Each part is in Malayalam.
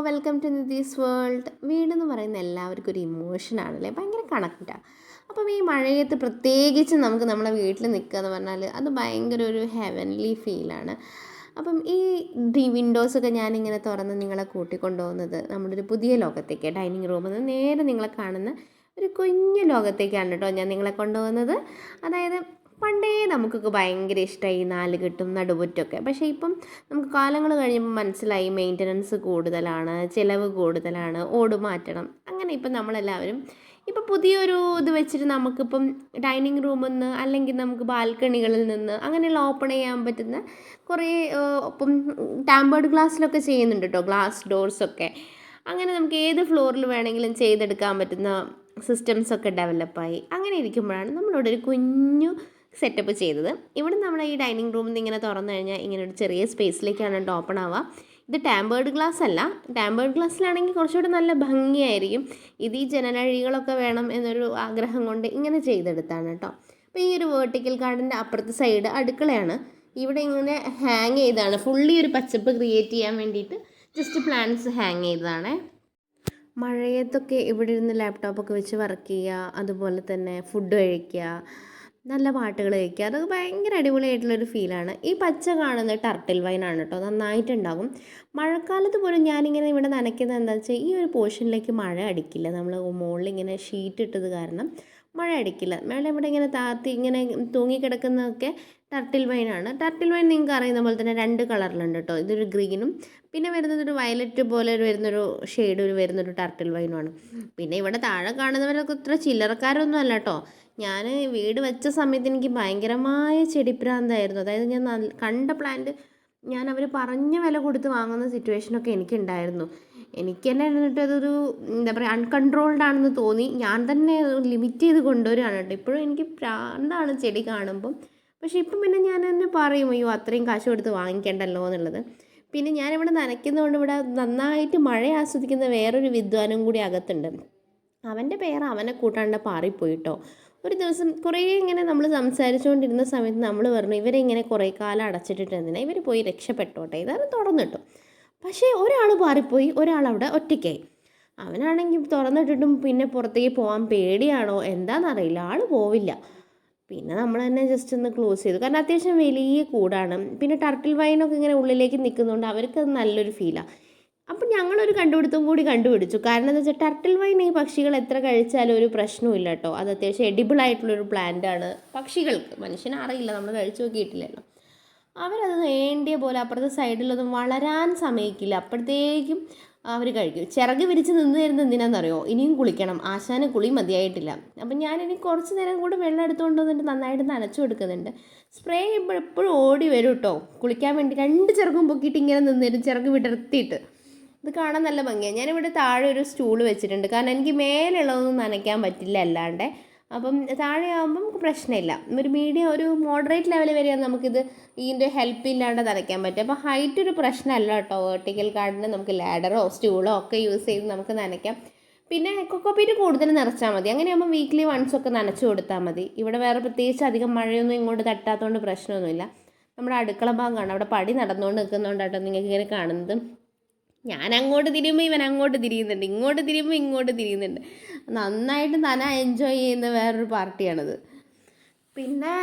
Welcome to നിതീസ് world. വീടെന്ന് പറയുന്ന എല്ലാവർക്കും ഒരു ഇമോഷനാണല്ലേ, ഭയങ്കര കണക്റ്റാണ്. അപ്പം ഈ മഴയത്ത് പ്രത്യേകിച്ച് നമുക്ക് നമ്മളെ വീട്ടിൽ നിൽക്കുക എന്ന് പറഞ്ഞാൽ അത് ഭയങ്കര ഒരു ഹെവൻലി ഫീലാണ്. അപ്പം ഈ വിൻഡോസൊക്കെ ഞാനിങ്ങനെ തുറന്ന് നിങ്ങളെ കൂട്ടിക്കൊണ്ടുപോകുന്നത് നമ്മുടെ ഒരു പുതിയ ലോകത്തേക്ക്, ഡൈനിങ് റൂമിൽ നിന്ന് നേരെ നിങ്ങളെ കാണുന്ന ഒരു കുഞ്ഞു ലോകത്തേക്കാണ് കേട്ടോ ഞാൻ നിങ്ങളെ കൊണ്ടുപോകുന്നത്. അതായത് പണ്ടേ നമുക്കൊക്കെ ഭയങ്കര ഇഷ്ടമായി ഈ നാലുകെട്ടും നടുമുറ്റമൊക്കെ. പക്ഷേ ഇപ്പം നമുക്ക് കാലങ്ങൾ കഴിയുമ്പോൾ മനസ്സിലായി മെയിൻ്റനൻസ് കൂടുതലാണ്, ചിലവ് കൂടുതലാണ്, ഓട് മാറ്റണം. അങ്ങനെ ഇപ്പം നമ്മളെല്ലാവരും ഇപ്പം പുതിയൊരു ഇത് വെച്ചിട്ട് നമുക്കിപ്പം ഡൈനിങ് റൂമിൽ നിന്ന് അല്ലെങ്കിൽ നമുക്ക് ബാൽക്കണികളിൽ നിന്ന് അങ്ങനെയുള്ള ഓപ്പൺ ചെയ്യാൻ പറ്റുന്ന കുറേ ഇപ്പം ടാമ്പേർഡ് ഗ്ലാസ്സിലൊക്കെ ചെയ്യുന്നുണ്ട് കേട്ടോ, ഗ്ലാസ് ഡോർസൊക്കെ. അങ്ങനെ നമുക്ക് ഏത് ഫ്ലോറിൽ വേണമെങ്കിലും ചെയ്തെടുക്കാൻ പറ്റുന്ന സിസ്റ്റംസൊക്കെ ഡെവലപ്പായി. അങ്ങനെ ഇരിക്കുമ്പോഴാണ് നമ്മളിവിടെ ഒരു കുഞ്ഞു സെറ്റപ്പ് ചെയ്തത്. ഇവിടെ നമ്മൾ ഈ ഡൈനിങ് റൂമിൽ നിന്ന് ഇങ്ങനെ തുറന്നു കഴിഞ്ഞാൽ ഇങ്ങനെ ഒരു ചെറിയ സ്പേസിലേക്കാണ് ഓപ്പൺ ആവുക. ഇത് ടാമ്പേർഡ് ഗ്ലാസ് അല്ല. ടാമ്പേർഡ് ഗ്ലാസ്സിലാണെങ്കിൽ കുറച്ചുകൂടി നല്ല ഭംഗിയായിരിക്കും. ഇത് ഈ ജനലഴികളൊക്കെ വേണം എന്നൊരു ആഗ്രഹം കൊണ്ട് ഇങ്ങനെ ചെയ്തെടുത്താണ് കേട്ടോ. അപ്പോൾ ഈ ഒരു വേർട്ടിക്കൽ ഗാർഡൻ്റെ അപ്പുറത്തെ സൈഡ് അടുക്കളയാണ്. ഇവിടെ ഇങ്ങനെ ഹാങ് ചെയ്താണ്, ഫുള്ളി ഒരു പച്ചപ്പ് ക്രിയേറ്റ് ചെയ്യാൻ വേണ്ടിയിട്ട് ജസ്റ്റ് പ്ലാന്റ്സ് ഹാങ് ചെയ്തതാണ്. മഴയത്തൊക്കെ ഇവിടെ ഇരുന്ന് ലാപ്ടോപ്പൊക്കെ വെച്ച് വർക്ക് ചെയ്യുക, അതുപോലെ തന്നെ ഫുഡ് കഴിക്കുക, നല്ല പാട്ടുകൾ കേൾക്കുക, അതൊക്കെ ഭയങ്കര അടിപൊളിയായിട്ടുള്ളൊരു ഫീലാണ്. ഈ പച്ച കാണുന്നത് ടർട്ടിൽ വൈനാണ് കേട്ടോ, നന്നായിട്ടുണ്ടാകും. മഴക്കാലത്ത് പോലും ഞാനിങ്ങനെ ഇവിടെ നനയ്ക്കുന്നത് എന്താണെന്ന് വെച്ചാൽ ഈ ഒരു പോർഷനിലേക്ക് മഴ അടിക്കില്ല. നമ്മൾ മുകളിൽ ഇങ്ങനെ ഷീറ്റ് ഇട്ടത് കാരണം മഴ അടിക്കില്ല. മേലെ ഇവിടെ ഇങ്ങനെ താത്തി ഇങ്ങനെ തൂങ്ങിക്കിടക്കുന്നതൊക്കെ ടർട്ടിൽ വൈനാണ്. ടർട്ടിൽ വൈൻ നിങ്ങൾക്ക് അറിയുന്ന പോലെ തന്നെ രണ്ട് കളറിലുണ്ട് കേട്ടോ. ഇതൊരു ഗ്രീനും പിന്നെ വരുന്നത് ഒരു വയലറ്റ് പോലെ വരുന്നൊരു ഷെയ്ഡ് വരുന്നൊരു ടർട്ടിൽ വൈനുമാണ്. പിന്നെ ഇവിടെ താഴെ കാണുന്നവരൊക്കെ ഇത്ര ചില്ലറക്കാരൊന്നും അല്ല കേട്ടോ. ഞാൻ വീട് വെച്ച സമയത്ത് എനിക്ക് ഭയങ്കരമായ ചെടിപ്രാന്തായിരുന്നു. അതായത് ഞാൻ കണ്ട പ്ലാന്റ് ഞാൻ അവർ പറഞ്ഞ വില കൊടുത്ത് വാങ്ങുന്ന സിറ്റുവേഷനൊക്കെ എനിക്കുണ്ടായിരുന്നു. എനിക്ക് തന്നെ എന്നിട്ട് അതൊരു എന്താ പറയുക അൺകൺട്രോൾഡ് ആണെന്ന് തോന്നി. ഞാൻ തന്നെ ലിമിറ്റ് ചെയ്ത് കൊണ്ടുവരികയാണ് കേട്ടോ. ഇപ്പോഴും എനിക്ക് പ്രാന്താണ് ചെടി കാണുമ്പം. പക്ഷേ ഇപ്പം പിന്നെ ഞാൻ തന്നെ പറയും, അയ്യോ അത്രയും കാശ് കൊടുത്ത് വാങ്ങിക്കേണ്ടല്ലോ എന്നുള്ളത്. പിന്നെ ഞാനിവിടെ നനയ്ക്കുന്നതുകൊണ്ട് ഇവിടെ നന്നായിട്ട് മഴ ആസ്വദിക്കുന്ന വേറൊരു വിദ്വാനും കൂടി അകത്തുണ്ട്. അവൻ്റെ പേര് അവനെ കൂട്ടാണ്ട് പാറിപ്പോയിട്ടോ. ഒരു ദിവസം കുറേ ഇങ്ങനെ നമ്മൾ സംസാരിച്ചുകൊണ്ടിരുന്ന സമയത്ത് നമ്മൾ പറഞ്ഞു, ഇവരെ ഇങ്ങനെ കുറേ കാലം അടച്ചിട്ടിട്ട് എന്തിനാ, ഇവർ പോയി രക്ഷപ്പെട്ടോട്ടെ, ഇതാണ് തുറന്നിട്ടു. പക്ഷേ ഒരാൾ പാറിപ്പോയി, ഒരാളവിടെ ഒറ്റയ്ക്കായി. അവനാണെങ്കിൽ തുറന്നിട്ടിട്ടും പിന്നെ പുറത്തേക്ക് പോകാൻ പേടിയാണോ എന്താണെന്നറിയില്ല, ആൾ പോവില്ല. പിന്നെ നമ്മൾ തന്നെ ജസ്റ്റ് ഒന്ന് ക്ലോസ് ചെയ്തു, കാരണം അത്യാവശ്യം വലിയ കൂടാണ്. പിന്നെ ടർട്ടിൽ വൈനൊക്കെ ഇങ്ങനെ ഉള്ളിലേക്ക് നിൽക്കുന്നതുകൊണ്ട് അവർക്ക് അത് നല്ലൊരു ഫീലാണ്. അപ്പം ഞങ്ങളൊരു കണ്ടുപിടുത്തം കൂടി കണ്ടുപിടിച്ചു. കാരണം എന്താ വെച്ചാൽ ടർട്ടിൽ വൈൻ ഈ പക്ഷികൾ എത്ര കഴിച്ചാലും ഒരു പ്രശ്നമില്ല കേട്ടോ. അത് അത്യാവശ്യം എഡിബിൾ ആയിട്ടുള്ളൊരു പ്ലാന്റാണ് പക്ഷികൾക്ക്. മനുഷ്യനെ അറിയില്ല, നമ്മൾ കഴിച്ചു നോക്കിയിട്ടില്ലല്ലോ. അവരത് വേണ്ടിയ പോലെ അപ്പുറത്തെ സൈഡിലൊന്നും വളരാൻ സമ്മതിക്കില്ല. അപ്പോഴത്തേക്കും അവർ കഴിക്കും. ചിറക് വിരിച്ച് നിന്ന് തരുന്നത് എന്തിനാണെന്നറിയോ, ഇനിയും കുളിക്കണം, ആശാന് കുളി മതിയായിട്ടില്ല. അപ്പം ഞാനിനി കുറച്ച് നേരം കൂടെ വെള്ളം എടുത്തുകൊണ്ട് വന്നിട്ട് നന്നായിട്ട് നനച്ചു കൊടുക്കുന്നുണ്ട്. സ്പ്രേ ചെയ്യുമ്പോൾ എപ്പോഴും ഓടി വരും കേട്ടോ കുളിക്കാൻ വേണ്ടി. രണ്ട് ചിറകും പൊക്കിയിട്ട് ഇങ്ങനെ നിന്ന് തരും, ചിറക് വിടർത്തിയിട്ട്. ഇത് കാണാൻ നല്ല ഭംഗിയാണ്. ഞാനിവിടെ താഴെ ഒരു സ്റ്റൂൾ വെച്ചിട്ടുണ്ട്, കാരണം എനിക്ക് മേലുള്ളതൊന്നും നനയ്ക്കാൻ പറ്റില്ല അല്ലാണ്ട്. അപ്പം താഴെ ആകുമ്പം പ്രശ്നമില്ല. ഒരു മീഡിയം ഒരു മോഡറേറ്റ് ലെവൽ വരെയാണ് നമുക്കിത് ഇതിൻ്റെ ഹെൽപ്പ് ഇല്ലാണ്ട് നനയ്ക്കാൻ പറ്റും. അപ്പോൾ ഹൈറ്റ് ഒരു പ്രശ്നമല്ല കേട്ടോ. വെർട്ടിക്കൽ ഗാർഡന് നമുക്ക് ലാഡറോ സ്റ്റൂളോ ഒക്കെ യൂസ് ചെയ്ത് നമുക്ക് നനയ്ക്കാം. പിന്നെ കൊക്കോപീറ്റ് കൂടുതൽ നിറച്ചാൽ മതി. അങ്ങനെയാകുമ്പോൾ വീക്ക്ലി വൺസ് ഒക്കെ നനച്ചു കൊടുത്താൽ മതി. ഇവിടെ വേറെ പ്രത്യേകിച്ച് അധികം മഴയൊന്നും ഇങ്ങോട്ട് തട്ടാത്തതുകൊണ്ട് പ്രശ്നമൊന്നുമില്ല. നമ്മുടെ അടുക്കള ഭാഗമാണ്, അവിടെ പടി നടന്നുകൊണ്ട് നിൽക്കുന്നതുകൊണ്ടാട്ടോ നിങ്ങൾക്ക് ഇങ്ങനെ കാണുന്നത്. ഞാൻ അങ്ങോട്ട് തിരിയുമ്പോൾ ഇവൻ അങ്ങോട്ട് തിരിയുന്നുണ്ട്, ഇങ്ങോട്ട് തിരിയുമ്പോൾ ഇങ്ങോട്ട് തിരിയുന്നുണ്ട്. നന്നായിട്ട് നന എൻജോയ് ചെയ്യുന്ന വേറൊരു പാർട്ടിയാണിത്. പിന്നെ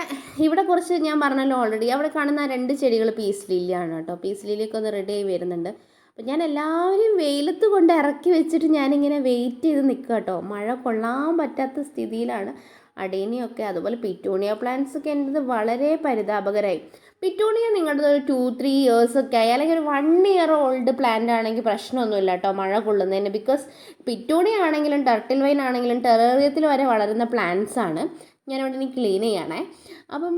ഇവിടെ കുറച്ച് ഞാൻ പറഞ്ഞല്ലോ ഓൾറെഡി, അവിടെ കാണുന്ന 2 ചെടികൾ പീസ് ലില്ലിയാണ് കേട്ടോ. പീസ് ലില്ലിയൊക്കെ ഒന്ന് റെഡി ആയി വരുന്നുണ്ട്. അപ്പം ഞാൻ എല്ലാവരും വെയിലത്ത് കൊണ്ട് ഇറക്കി വെച്ചിട്ട് ഞാനിങ്ങനെ വെയിറ്റ് ചെയ്ത് നിൽക്കുക കേട്ടോ. മഴ കൊള്ളാൻ പറ്റാത്ത സ്ഥിതിയിലാണ്. അടീനിയൊക്കെ അതുപോലെ പിറ്റൂണിയ പ്ലാന്റ്സ് ഒക്കെ എൻ്റെത് വളരെ പരിതാപകരമായി. പിറ്റൂണിയ നിങ്ങളുടെ ഒരു 2-3 ഇയേഴ്സ് ഒക്കെ ആയി, അല്ലെങ്കിൽ ഒരു 1 ഇയർ ഓൾഡ് പ്ലാന്റ് ആണെങ്കിൽ പ്രശ്നമൊന്നുമില്ല കേട്ടോ മഴ കൊള്ളുന്നതിന്. ബിക്കോസ് പിറ്റൂണിയ ആണെങ്കിലും ടർട്ടിൽ വൈൻ ആണെങ്കിലും ടെറേറിയത്തിൽ വരെ വളരുന്ന പ്ലാന്റ്സ് ആണ്. ഞാനിവിടെ ഇനി ക്ലീൻ ചെയ്യണേ. അപ്പം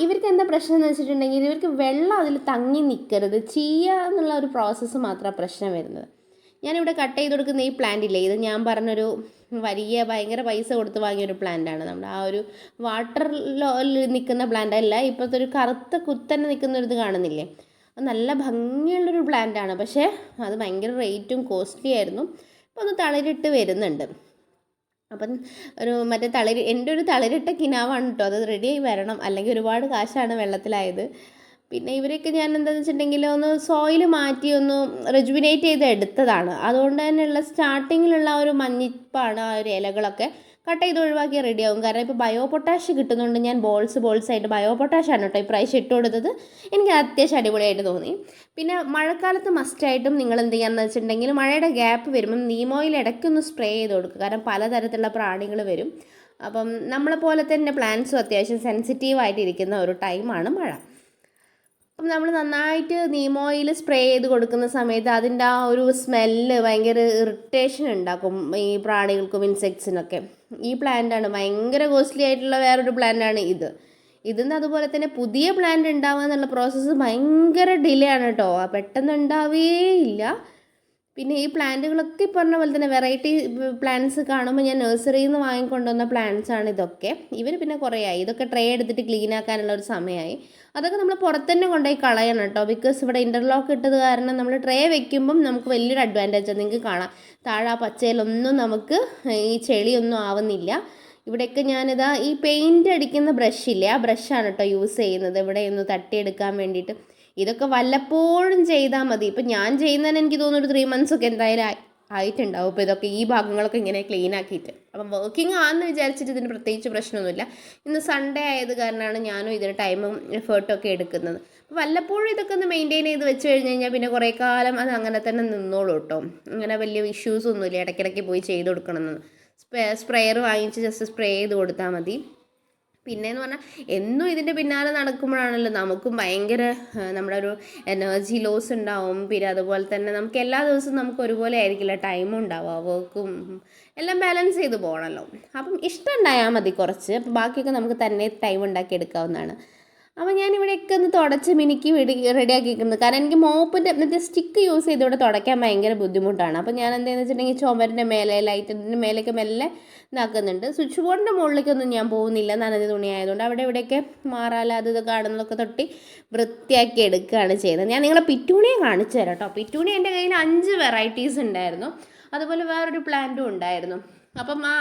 ഇവർക്ക് എന്താ പ്രശ്നം എന്ന് വെച്ചിട്ടുണ്ടെങ്കിൽ ഇവർക്ക് വെള്ളം അതിൽ തങ്ങി നിൽക്കരുത്, ചെയ്യുക എന്നുള്ള ഒരു പ്രോസസ്സ് മാത്രമാണ് പ്രശ്നം വരുന്നത്. ഞാനിവിടെ കട്ട് ചെയ്ത് കൊടുക്കുന്ന ഈ പ്ലാന്റ് ഇല്ലേ, ഇത് ഞാൻ പറഞ്ഞൊരു വലിയ ഭയങ്കര പൈസ കൊടുത്ത് വാങ്ങിയൊരു പ്ലാന്റാണ്. നമ്മുടെ ആ ഒരു വാട്ടറിൽ നിൽക്കുന്ന പ്ലാന്റ് അല്ല, ഇപ്പോഴത്തെ ഒരു കറുത്ത കുത്തന്നെ നിൽക്കുന്നൊരിത് കാണുന്നില്ലേ, അത് നല്ല ഭംഗിയുള്ളൊരു പ്ലാന്റാണ്. പക്ഷേ അത് ഭയങ്കര റേറ്റും കോസ്റ്റ്ലി ആയിരുന്നു. ഇപ്പോൾ ഒന്ന് തളിരിട്ട് വരുന്നുണ്ട്. അപ്പം ഒരു മറ്റേ എൻ്റെ ഒരു തളിരിട്ട കിനാവാണ് കേട്ടോ, അത് റെഡിയായി വരണം, അല്ലെങ്കിൽ ഒരുപാട് കാശാണ് വെള്ളത്തിലായത്. പിന്നെ ഇവരൊക്കെ ഞാൻ എന്താണെന്ന് വെച്ചിട്ടുണ്ടെങ്കിൽ ഒന്ന് സോയിൽ മാറ്റി ഒന്ന് റെജുവിനേറ്റ് ചെയ്ത് എടുത്തതാണ്. അതുകൊണ്ട് തന്നെയുള്ള സ്റ്റാർട്ടിങ്ങിലുള്ള ആ ഒരു മഞ്ഞിപ്പാണ് ആ ഒരു ഇലകളൊക്കെ കട്ട് ചെയ്ത് ഒഴിവാക്കി റെഡിയാവും. കാരണം ഇപ്പോൾ ബയോ പൊട്ടാഷ് കിട്ടുന്നുണ്ട്. ഞാൻ ബോൾസായിട്ട് ബയോ പൊട്ടാഷാണ് കേട്ടോ ഇപ്രാവശ്യം ഇട്ട് കൊടുത്തത്. എനിക്ക് അത്യാവശ്യം അടിപൊളിയായിട്ട് തോന്നി. പിന്നെ മഴക്കാലത്ത് മസ്റ്റായിട്ടും നിങ്ങൾ എന്ത് ചെയ്യുകയെന്ന് വെച്ചിട്ടുണ്ടെങ്കിൽ മഴയുടെ ഗ്യാപ്പ് വരുമ്പം നീം ഓയിൽ ഇടയ്ക്കൊന്ന് സ്പ്രേ ചെയ്ത് കൊടുക്കുക. കാരണം പലതരത്തിലുള്ള പ്രാണികൾ വരും. അപ്പം നമ്മളെപ്പോലെ തന്നെ പ്ലാന്റ്സും അത്യാവശ്യം സെൻസിറ്റീവായിട്ടിരിക്കുന്ന ഒരു ടൈമാണ് മഴ. അപ്പം നമ്മൾ നന്നായിട്ട് നീം ഓയിൽ സ്പ്രേ ചെയ്ത് കൊടുക്കുന്ന സമയത്ത് അതിൻ്റെ ആ ഒരു സ്മെല്ല് ഭയങ്കര ഇറിറ്റേഷൻ ഉണ്ടാക്കും ഈ പ്രാണികൾക്കും ഇൻസെക്ട്സിനൊക്കെ. ഈ പ്ലാന്റാണ് ഭയങ്കര കോസ്റ്റ്ലി ആയിട്ടുള്ള വേറൊരു പ്ലാന്റാണ് ഇതിന്ന് അതുപോലെ തന്നെ പുതിയ പ്ലാന്റ് ഉണ്ടാവുക എന്നുള്ള പ്രോസസ്സ് ഭയങ്കര ഡിലേ ആണ് കേട്ടോ. പെട്ടെന്ന് ഉണ്ടാവുകയില്ല. പിന്നെ ഈ പ്ലാന്റുകളൊക്കെ ഈ പറഞ്ഞ പോലെ തന്നെ വെറൈറ്റി പ്ലാന്റ്സ് കാണുമ്പോൾ ഞാൻ നഴ്സറിയിൽ നിന്ന് വാങ്ങിക്കൊണ്ടുവന്ന പ്ലാന്റ്സ് ആണ് ഇതൊക്കെ. ഇവർ പിന്നെ കുറേ ആയി ഇതൊക്കെ ട്രേ എടുത്തിട്ട് ക്ലീൻ ആക്കാനുള്ള ഒരു സമയമായി. അതൊക്കെ നമ്മൾ പുറത്ത് തന്നെ കൊണ്ടുപോയി കളയണം കേട്ടോ. ബിക്കോസ് ഇവിടെ ഇൻ്റർലോക്ക് ഇട്ടത് കാരണം നമ്മൾ ട്രേ വെക്കുമ്പം നമുക്ക് വലിയൊരു അഡ്വാൻറ്റേജ് നിങ്ങൾക്ക് കാണാം. താഴെ ആ പച്ചയിലൊന്നും നമുക്ക് ഈ ചെളിയൊന്നും ആവുന്നില്ല. ഇവിടെയൊക്കെ ഞാനിതാ ഈ പെയിൻറ്റ് അടിക്കുന്ന ബ്രഷില്ലേ, ആ ബ്രഷാണ് കേട്ടോ യൂസ് ചെയ്യുന്നത് ഇവിടെ ഒന്ന് തട്ടിയെടുക്കാൻ വേണ്ടിയിട്ട്. ഇതൊക്കെ വല്ലപ്പോഴും ചെയ്താൽ മതി. ഇപ്പം ഞാൻ ചെയ്യുന്നതിന് എനിക്ക് തോന്നുന്നു ഒരു 3 months ഒക്കെ എന്തായാലും ആയിട്ടുണ്ടാവും. ഇപ്പോൾ ഇതൊക്കെ ഈ ഭാഗങ്ങളൊക്കെ ഇങ്ങനെ ക്ലീൻ ആക്കിയിട്ട്. അപ്പം വർക്കിംഗ് ആണെന്ന് വിചാരിച്ചിട്ട് ഇതിന് പ്രത്യേകിച്ച് പ്രശ്നമൊന്നുമില്ല. ഇന്ന് സൺഡേ ആയത് കാരണമാണ് ഞാനും ഇതിന് ടൈമും എഫേർട്ടൊക്കെ എടുക്കുന്നത്. അപ്പോൾ വല്ലപ്പോഴും ഇതൊക്കെ ഒന്ന് മെയിൻറ്റെയിൻ ചെയ്ത് വെച്ച് കഴിഞ്ഞ് കഴിഞ്ഞാൽ പിന്നെ കുറേ കാലം അത് അങ്ങനെ തന്നെ നിന്നോളൂ കേട്ടോ. അങ്ങനെ വലിയ ഇഷ്യൂസൊന്നുമില്ല. ഇടയ്ക്കിടയ്ക്ക് പോയി ചെയ്ത് കൊടുക്കണമെന്ന്. സ്പ്രെയർ വാങ്ങിച്ച് ജസ്റ്റ് സ്പ്രേ ചെയ്ത് കൊടുത്താൽ മതി. പിന്നെയെന്ന് പറഞ്ഞാൽ എന്നും ഇതിൻ്റെ പിന്നാലെ നടക്കുമ്പോഴാണല്ലോ നമുക്കും ഭയങ്കര നമ്മുടെ ഒരു എനർജി ലോസ് ഉണ്ടാവും. പിന്നെ അതുപോലെ തന്നെ നമുക്ക് എല്ലാ ദിവസവും നമുക്ക് ഒരുപോലെ ആയിരിക്കില്ല ടൈമും ഉണ്ടാവുക. വർക്കും എല്ലാം ബാലൻസ് ചെയ്ത് പോകണമല്ലോ. അപ്പം ഇഷ്ടം ഉണ്ടായാൽ മതി കുറച്ച്. അപ്പം ബാക്കിയൊക്കെ നമുക്ക് തന്നെ ടൈം ഉണ്ടാക്കി എടുക്കാവുന്നതാണ്. അപ്പോൾ ഞാൻ ഇവിടെയൊക്കെ ഒന്ന് തുടച്ച് മിനുക്കി റെഡിയാക്കിയിരിക്കുന്നത്. കാരണം എനിക്ക് മോപ്പിൻ്റെ മറ്റേ സ്റ്റിക്ക് യൂസ് ചെയ്ത് ഇവിടെ തുടയ്ക്കാൻ ഭയങ്കര ബുദ്ധിമുട്ടാണ്. അപ്പോൾ ഞാൻ എന്താണെന്ന് വെച്ചിട്ടുണ്ടെങ്കിൽ ചുമരിൻ്റെ മേലെ ലൈറ്റിൻ്റെ മേലേക്ക് മെല്ലെ ഇതാക്കുന്നുണ്ട്. സ്വിച്ച് ബോർഡിൻ്റെ മുകളിലേക്കൊന്നും ഞാൻ പോകുന്നില്ല, നനഞ്ഞ തുണി ആയതുകൊണ്ട്. അവിടെ ഇവിടെയൊക്കെ മാറാല അത് ഇത് കാണുന്നതൊക്കെ തൊട്ടി വൃത്തിയാക്കി എടുക്കുകയാണ് ചെയ്യുന്നത്. ഞാൻ നിങ്ങളെ പിറ്റൂണിയെ കാണിച്ചു തരാം കേട്ടോ. പിറ്റൂണി എൻ്റെ കയ്യിൽ 5 വെറൈറ്റീസ് ഉണ്ടായിരുന്നു. അതുപോലെ വേറൊരു പ്ലാന്റും ഉണ്ടായിരുന്നു. അപ്പം ആ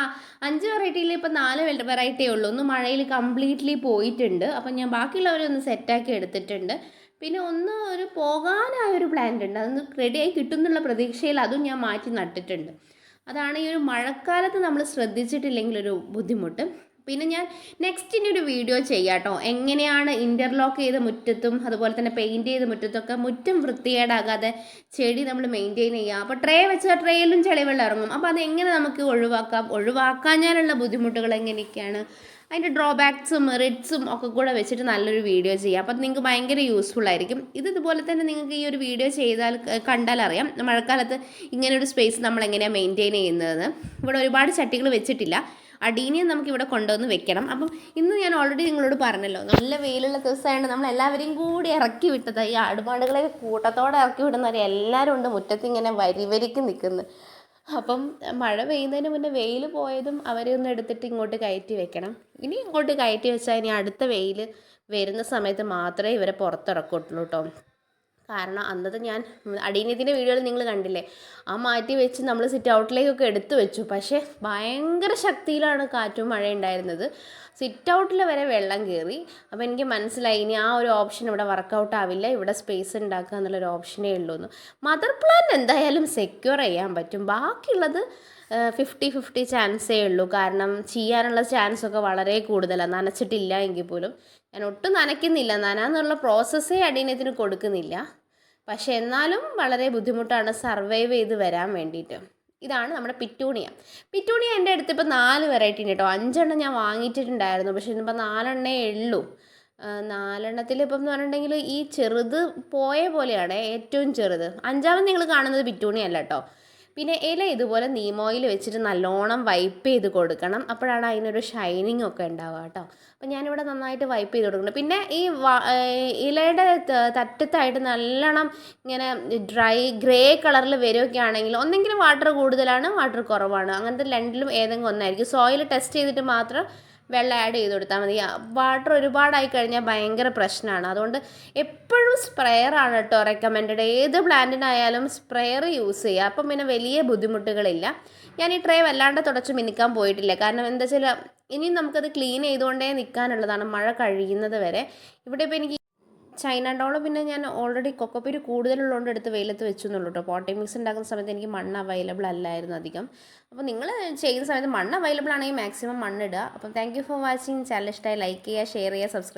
5 വെറൈറ്റിയിൽ ഇപ്പം 4 വെറൈറ്റിയേ ഉള്ളൂ. ഒന്ന് മഴയിൽ കംപ്ലീറ്റ്ലി പോയിട്ടുണ്ട്. അപ്പം ഞാൻ ബാക്കിയുള്ളവരൊന്ന് സെറ്റാക്കി എടുത്തിട്ടുണ്ട്. പിന്നെ ഒരു പോകാനായൊരു പ്ലാന്റ് ഉണ്ട്. അതൊന്ന് റെഡിയായി കിട്ടുമെന്നുള്ള പ്രതീക്ഷയിൽ അതും ഞാൻ മാറ്റി നട്ടിട്ടുണ്ട്. അതാണ് ഈ ഒരു മഴക്കാലത്ത് നമ്മൾ ശ്രദ്ധിച്ചിട്ടില്ലെങ്കിലൊരു ബുദ്ധിമുട്ട്. പിന്നെ ഞാൻ നെക്സ്റ്റ് ഇനി ഒരു വീഡിയോ ചെയ്യാം കേട്ടോ. എങ്ങനെയാണ് ഇൻ്റർലോക്ക് ചെയ്ത മുറ്റത്തും അതുപോലെ തന്നെ പെയിൻറ്റ് ചെയ്ത മുറ്റത്തൊക്കെ മുറ്റം വൃത്തികേടാകാതെ ചെടി നമ്മൾ മെയിൻറ്റെയിൻ ചെയ്യുക. അപ്പോൾ ട്രേ വെച്ചാൽ ട്രേയിലും ചെളിവെള്ളം ഇറങ്ങും. അപ്പോൾ അതെങ്ങനെ നമുക്ക് ഒഴിവാക്കാനുള്ള ബുദ്ധിമുട്ടുകൾ എങ്ങനെയൊക്കെയാണ്, അതിൻ്റെ ഡ്രോബാക്സും മെറിറ്റ്സും ഒക്കെ കൂടെ വെച്ചിട്ട് നല്ലൊരു വീഡിയോ ചെയ്യാം. അപ്പോൾ നിങ്ങൾക്ക് ഭയങ്കര യൂസ്ഫുൾ ആയിരിക്കും. ഇതുപോലെ തന്നെ നിങ്ങൾക്ക് ഈ ഒരു വീഡിയോ കണ്ടാൽ അറിയാം മഴക്കാലത്ത് ഇങ്ങനെയൊരു സ്പേസ് നമ്മൾ എങ്ങനെയാണ് മെയിൻറ്റെയിൻ ചെയ്യുന്നതെന്ന്. ഇവിടെ ഒരുപാട് ചട്ടികൾ വെച്ചിട്ടില്ല. അടീനിയം നമുക്ക് ഇവിടെ കൊണ്ടുവന്ന് വെക്കണം. അപ്പം ഇന്ന് ഞാൻ ഓൾറെഡി നിങ്ങളോട് പറഞ്ഞല്ലോ, നല്ല വെയിലുള്ള ദിവസമായതുകൊണ്ട് നമ്മൾ എല്ലാവരെയും കൂടി ഇറക്കി വിട്ടത്. ഈ ആടുമാടുകളെ കൂട്ടത്തോടെ ഇറക്കി വിടുന്നവരെ എല്ലാവരും ഉണ്ട് മുറ്റത്ത് ഇങ്ങനെ വരിക്ക് നിൽക്കുന്നു. അപ്പം മഴ പെയ്യുന്നതിന് മുന്നേ വെയിൽ പോയതും അവരെ ഒന്ന് എടുത്തിട്ട് ഇങ്ങോട്ട് കയറ്റി വെക്കണം. ഇനി ഇങ്ങോട്ട് കയറ്റി വെച്ചാൽ ഇനി അടുത്ത വെയിൽ വരുന്ന സമയത്ത് മാത്രമേ ഇവരെ പുറത്തിറക്കുള്ളൂ കേട്ടോ. കാരണം അന്നത്തെ ഞാൻ അടീനിയത്തിൻ്റെ വീഡിയോയിൽ നിങ്ങൾ കണ്ടില്ലേ, ആ മാറ്റി വെച്ച് നമ്മൾ സിറ്റ് ഔട്ടിലേക്കൊക്കെ എടുത്തു വെച്ചു. പക്ഷേ ഭയങ്കര ശക്തിയിലാണ് കാറ്റും മഴ ഉണ്ടായിരുന്നത്. സിറ്റ് ഔട്ടിൽ വരെ വെള്ളം കയറി. അപ്പോൾ എനിക്ക് മനസ്സിലായി ഇനി ആ ഒരു ഓപ്ഷൻ ഇവിടെ വർക്കൗട്ട് ആവില്ല, ഇവിടെ സ്പേസ് ഉണ്ടാക്കുക എന്നുള്ളൊരു ഓപ്ഷനേ ഉള്ളൂ എന്ന്. മദർ പ്ലാന്റ് എന്തായാലും സെക്യൂർ ചെയ്യാൻ പറ്റും. ബാക്കിയുള്ളത് 50-50 ചാൻസേ ഉള്ളൂ. കാരണം ചെയ്യാനുള്ള ചാൻസൊക്കെ വളരെ കൂടുതലാണ്. നനച്ചിട്ടില്ല എങ്കിൽ പോലും ഞാൻ ഒട്ടും നനയ്ക്കുന്നില്ല. നനാന്നുള്ള പ്രോസസ്സേ അടീനത്തിന് കൊടുക്കുന്നില്ല. പക്ഷെ എന്നാലും വളരെ ബുദ്ധിമുട്ടാണ് സർവൈവ് ചെയ്ത് വരാൻ വേണ്ടിയിട്ട്. ഇതാണ് നമ്മുടെ പിറ്റൂണിയ. എൻ്റെ അടുത്ത് ഇപ്പോൾ 4 വെറൈറ്റി ഉണ്ട് കേട്ടോ. 5 എണ്ണം ഞാൻ വാങ്ങിച്ചിട്ടുണ്ടായിരുന്നു. പക്ഷേ ഇന്നിപ്പോൾ 4 എണ്ണേ ഉള്ളൂ. 4 എണ്ണത്തിൽ ഇപ്പം എന്ന് പറഞ്ഞിട്ടുണ്ടെങ്കിൽ ഈ ചെറുത് പോയ പോലെയാണ് ഏറ്റവും ചെറുത്. 5ാമത് നിങ്ങൾ കാണുന്നത് പിറ്റൂണിയല്ല കേട്ടോ. പിന്നെ ഇല ഇതുപോലെ നീം ഓയിൽ വെച്ചിട്ട് നല്ലോണം വൈപ്പ് ചെയ്ത് കൊടുക്കണം. അപ്പോഴാണ് അതിനൊരു ഷൈനിങ് ഒക്കെ ഉണ്ടാവുക കേട്ടോ. അപ്പം ഞാനിവിടെ നന്നായിട്ട് വൈപ്പ് ചെയ്ത് കൊടുക്കണം. പിന്നെ ഈ ഇലയുടെ തറ്റത്തായിട്ട് നല്ലോണം ഇങ്ങനെ ഗ്രേ കളറിൽ വരികയൊക്കെ ആണെങ്കിൽ ഒന്നെങ്കിൽ വാട്ടർ കൂടുതലാണ്, വാട്ടർ കുറവാണ്, അങ്ങനത്തെ രണ്ടിലും ഏതെങ്കിലും ഒന്നായിരിക്കും. സോയിൽ ടെസ്റ്റ് ചെയ്തിട്ട് മാത്രം വെള്ളം ആഡ് ചെയ്ത് കൊടുത്താൽ മതി. വാട്ടർ ഒരുപാടായി കഴിഞ്ഞാൽ ഭയങ്കര പ്രശ്നമാണ്. അതുകൊണ്ട് എപ്പോഴും സ്പ്രെയറാണ് കേട്ടോ റെക്കമെൻഡഡ്. ഏത് പ്ലാന്റിനായാലും സ്പ്രെയർ യൂസ് ചെയ്യുക. അപ്പം പിന്നെ വലിയ ബുദ്ധിമുട്ടുകളില്ല. ഞാൻ ഈ ട്രേ വല്ലാണ്ട് തുടച്ച് മിനുക്കാൻ പോയിട്ടില്ല. കാരണം എന്താ വെച്ചാൽ ഇനിയും നമുക്കത് ക്ലീൻ ചെയ്തുകൊണ്ടേ നിൽക്കാനുള്ളതാണ് മഴ കഴിയുന്നത് വരെ. ഇവിടെ ഇപ്പോൾ എനിക്ക് ചൈന ഡോൾ പിന്നെ ഞാൻ ഓൾറെഡി കൊക്കോപ്പീര് കൂടുതലുള്ളതുകൊണ്ട് എടുത്ത് വെയിലത്ത് വെച്ചു എന്നുള്ളൂ കേട്ടോ. പോട്ടിംഗ് മിക്സ് ഉണ്ടാക്കുന്ന സമയത്ത് എനിക്ക് മണ്ണ് അവൈലബിൾ അല്ലായിരുന്നു അധികം. അപ്പോൾ നിങ്ങൾ ചെയ്യുന്ന സമയത്ത് മണ്ണ് അവൈലബിൾ ആണെങ്കിൽ മാക്സിമം മണ്ണിടുക. അപ്പം thank you for watching. Channel ഇഷ്ടമായി ലൈക്ക് ചെയ്യുക, ഷെയർ ചെയ്യുക, സബ്സ്ക്രൈബ്